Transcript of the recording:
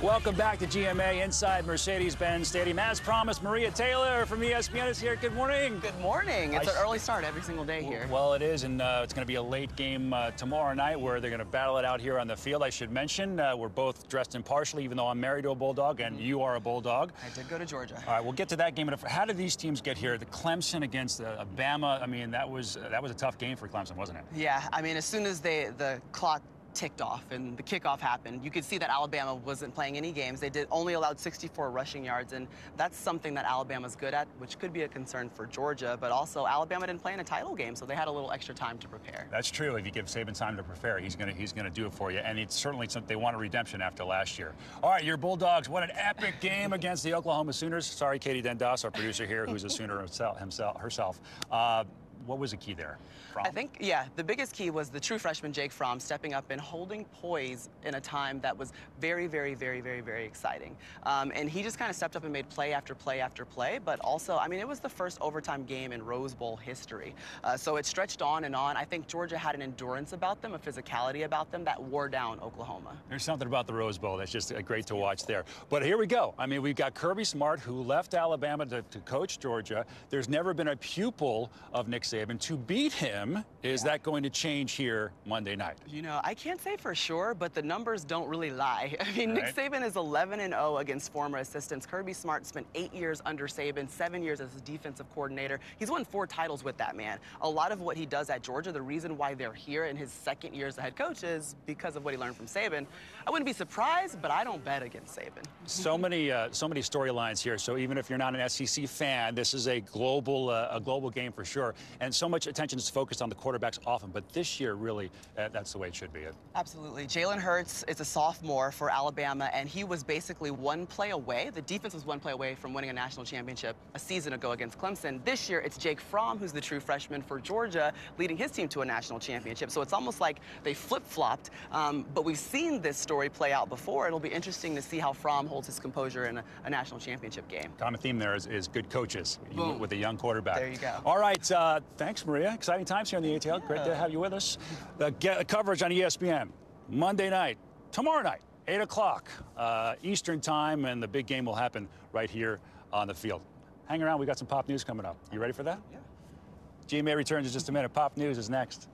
Welcome back to GMA inside Mercedes-Benz Stadium. As promised, Maria Taylor from ESPN is here. Good morning. Good morning. It's an early start every single day here. Well, it is, and it's going to be a late game tomorrow night where they're going to battle it out here on the field. I should mention, we're both dressed impartially, even though I'm married to a Bulldog and you are a Bulldog. I did go to Georgia. All right, we'll get to that game. How did these teams get here? The Clemson against Bama. I mean, that was a tough game for Clemson, wasn't it? Yeah, I mean, as soon as the clock ticked off and the kickoff happened, you could see that Alabama wasn't playing any games. They only allowed 64 rushing yards, and that's something that Alabama's good at, which could be a concern for Georgia. But also, Alabama didn't play in a title game, so they had a little extra time to prepare. That's true. If you give Saban time to prepare, he's gonna do it for you. And it's certainly something they want a redemption after last year. All right, your Bulldogs. What an epic game against the Oklahoma Sooners. Sorry, Katie Dendos, our producer here, who's a Sooner herself. What was the key there? I think, yeah, the biggest key was the true freshman, Jake Fromm, stepping up and holding poise in a time that was very, very, very, very, very exciting. And he just kind of stepped up and made play after play after play. But also, I mean, it was the first overtime game in Rose Bowl history. So it stretched on and on. I think Georgia had an endurance about them, a physicality about them that wore down Oklahoma. There's something about the Rose Bowl that's just great to watch there. But here we go. I mean, we've got Kirby Smart, who left Alabama to coach Georgia. There's never been a pupil of Nick Saban. To beat him, is that going to change here Monday night? You know, I can't say for sure, but the numbers don't really lie. I mean, Nick Saban is 11-0 against former assistants. Kirby Smart spent 8 years under Saban, 7 years as his defensive coordinator. He's won 4 titles with that man. A lot of what he does at Georgia, the reason why they're here in his second year as the head coach is because of what he learned from Saban. I wouldn't be surprised, but I don't bet against Saban. So many storylines here. So even if you're not an SEC fan, this is a global game for sure. And so much attention is focused on the quarterbacks often, but this year, really, that's the way it should be. Absolutely. Jalen Hurts is a sophomore for Alabama, and he was basically one play away. The defense was one play away from winning a national championship a season ago against Clemson. This year, it's Jake Fromm, who's the true freshman for Georgia, leading his team to a national championship. So it's almost like they flip-flopped, but we've seen this story play out before. It'll be interesting to see how Fromm holds his composure in a national championship game. Common theme there is good coaches with a young quarterback. There you go. All right, thanks, Maria. Exciting times here in the ATL. Great to have you with us. Get coverage on ESPN Monday night, tomorrow night, 8 o'clock Eastern time, and the big game will happen right here on the field. Hang around. We got some pop news coming up. You ready for that? Yeah. GMA returns in just a minute. Pop news is next.